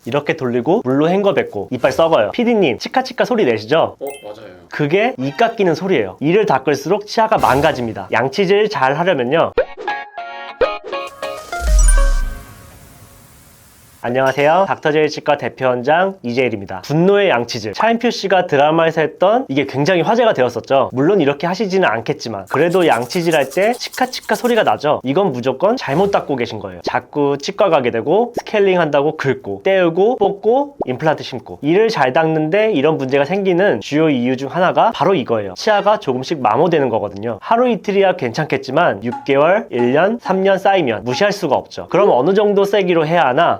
이렇게 돌리고 물로 헹궈뱉고 이빨 썩어요. PD님 치카치카 소리 내시죠? 맞아요. 그게 이 깎이는 소리예요. 이를 닦을수록 치아가 망가집니다. 양치질 잘 하려면요, 안녕하세요. 닥터제일치과 대표원장 이재일입니다. 분노의 양치질, 차인표 씨가 드라마에서 했던 이게 굉장히 화제가 되었었죠. 물론 이렇게 하시지는 않겠지만 그래도 양치질 할 때 치카치카 소리가 나죠. 이건 무조건 잘못 닦고 계신 거예요. 자꾸 치과 가게 되고 스케일링 한다고 긁고 떼우고 뽑고 임플란트 심고, 이를 잘 닦는데 이런 문제가 생기는 주요 이유 중 하나가 바로 이거예요. 치아가 조금씩 마모되는 거거든요. 하루 이틀이야 괜찮겠지만 6개월, 1년, 3년 쌓이면 무시할 수가 없죠. 그럼 어느 정도 세기로 해야 하나?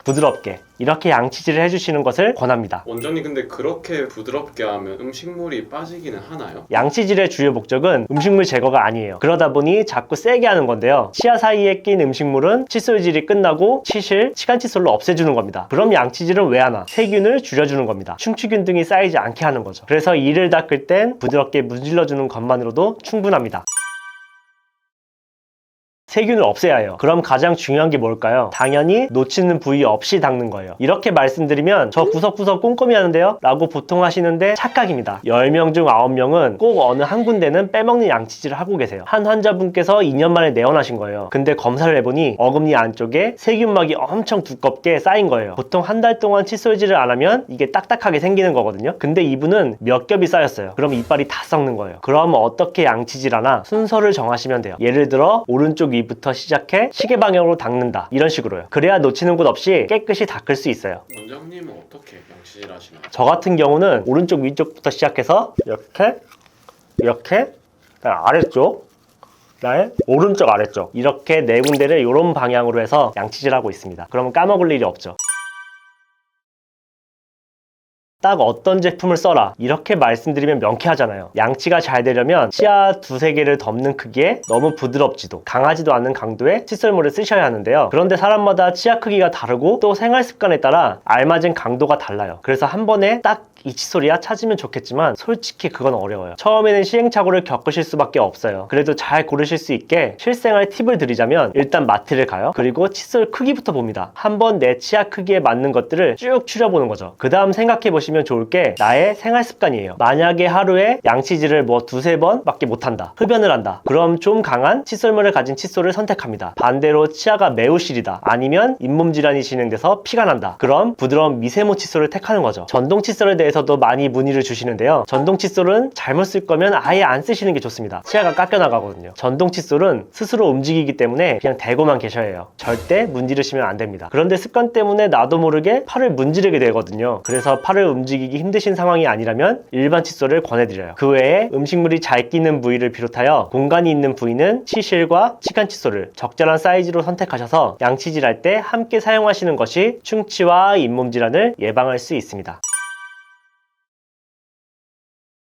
부드럽게 이렇게 양치질을 해주시는 것을 권합니다. 원장님, 근데 그렇게 부드럽게 하면 음식물이 빠지기는 하나요? 양치질의 주요 목적은 음식물 제거가 아니에요. 그러다 보니 자꾸 세게 하는 건데요, 치아 사이에 낀 음식물은 칫솔질이 끝나고 치실, 치간칫솔로 없애주는 겁니다. 그럼 양치질은 왜 하나? 세균을 줄여주는 겁니다. 충치균 등이 쌓이지 않게 하는 거죠. 그래서 이를 닦을 땐 부드럽게 문질러주는 것만으로도 충분합니다. 세균을 없애야 해요. 그럼 가장 중요한 게 뭘까요? 당연히 놓치는 부위 없이 닦는 거예요. 이렇게 말씀드리면 저 구석구석 꼼꼼히 하는데요? 라고 보통 하시는데 착각입니다. 10명 중 9명은 꼭 어느 한 군데는 빼먹는 양치질을 하고 계세요. 한 환자분께서 2년 만에 내원하신 거예요. 근데 검사를 해보니 어금니 안쪽에 세균막이 엄청 두껍게 쌓인 거예요. 보통 한 달 동안 칫솔질을 안 하면 이게 딱딱하게 생기는 거거든요. 근데 이분은 몇 겹이 쌓였어요. 그럼 이빨이 다 썩는 거예요. 그럼 어떻게 양치질하나? 순서를 정하시면 돼요. 예를 들어 오른쪽 위부터 시작해 시계 방향으로 닦는다, 이런 식으로요. 그래야 놓치는 곳 없이 깨끗이 닦을 수 있어요. 원장님은 어떻게 양치질 하시나요? 저 같은 경우는 오른쪽 위쪽부터 시작해서 이렇게 아래쪽, 그다음에 오른쪽 아래쪽, 이렇게 네 군데를 이런 방향으로 해서 양치질하고 있습니다. 그러면 까먹을 일이 없죠. 딱 어떤 제품을 써라 이렇게 말씀드리면 명쾌하잖아요. 양치가 잘 되려면 치아 두세 개를 덮는 크기에 너무 부드럽지도 강하지도 않은 강도의 칫솔물을 쓰셔야 하는데요. 그런데 사람마다 치아 크기가 다르고 또 생활 습관에 따라 알맞은 강도가 달라요. 그래서 한 번에 딱 이 칫솔이야 찾으면 좋겠지만 솔직히 그건 어려워요. 처음에는 시행착오를 겪으실 수밖에 없어요. 그래도 잘 고르실 수 있게 실생활 팁을 드리자면, 일단 마트를 가요. 그리고 칫솔 크기부터 봅니다. 한번 내 치아 크기에 맞는 것들을 쭉 추려보는 거죠. 그 다음 생각해 보시면 좋을 게 나의 생활 습관이에요. 만약에 하루에 양치질을 두세 번 밖에 못한다, 흡연을 한다, 그럼 좀 강한 칫솔물을 가진 칫솔을 선택합니다. 반대로 치아가 매우 시리다, 아니면 잇몸 질환이 진행돼서 피가 난다, 그럼 부드러운 미세모 칫솔을 택하는 거죠. 전동 칫솔에 대해서도 많이 문의를 주시는데요, 전동 칫솔은 잘못 쓸 거면 아예 안 쓰시는 게 좋습니다. 치아가 깎여나가거든요. 전동 칫솔은 스스로 움직이기 때문에 그냥 대고만 계셔야 해요. 절대 문지르시면 안 됩니다. 그런데 습관 때문에 나도 모르게 팔을 문지르게 되거든요. 그래서 팔을 움직이기 힘드신 상황이 아니라면 일반 칫솔을 권해드려요. 그 외에 음식물이 잘 끼는 부위를 비롯하여 공간이 있는 부위는 치실과 치간 칫솔을 적절한 사이즈로 선택하셔서 양치질할 때 함께 사용하시는 것이 충치와 잇몸 질환을 예방할 수 있습니다.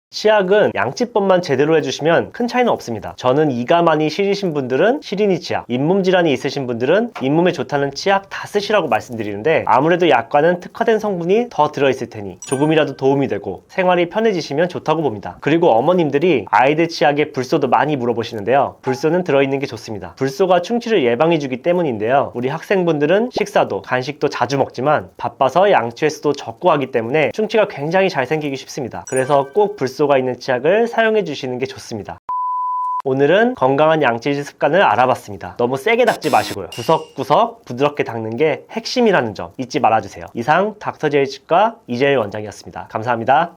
치약은 양치법만 제대로 해주시면 큰 차이는 없습니다. 저는 이가 많이 시리신 분들은 시린이 치약, 잇몸 질환이 있으신 분들은 잇몸에 좋다는 치약 다 쓰시라고 말씀드리는데, 아무래도 약과는 특화된 성분이 더 들어있을 테니 조금이라도 도움이 되고 생활이 편해지시면 좋다고 봅니다. 그리고 어머님들이 아이들 치약에 불소도 많이 물어보시는데요, 불소는 들어있는 게 좋습니다. 불소가 충치를 예방해주기 때문인데요, 우리 학생분들은 식사도 간식도 자주 먹지만 바빠서 양치 횟수도 적고 하기 때문에 충치가 굉장히 잘 생기기 쉽습니다. 그래서 꼭 불소가 있는 치약을 사용해 주시는 게 좋습니다. 오늘은 건강한 양치질 습관을 알아봤습니다. 너무 세게 닦지 마시고요, 구석구석 부드럽게 닦는 게 핵심이라는 점 잊지 말아주세요. 이상 닥터제일치과 이재일 원장이었습니다. 감사합니다.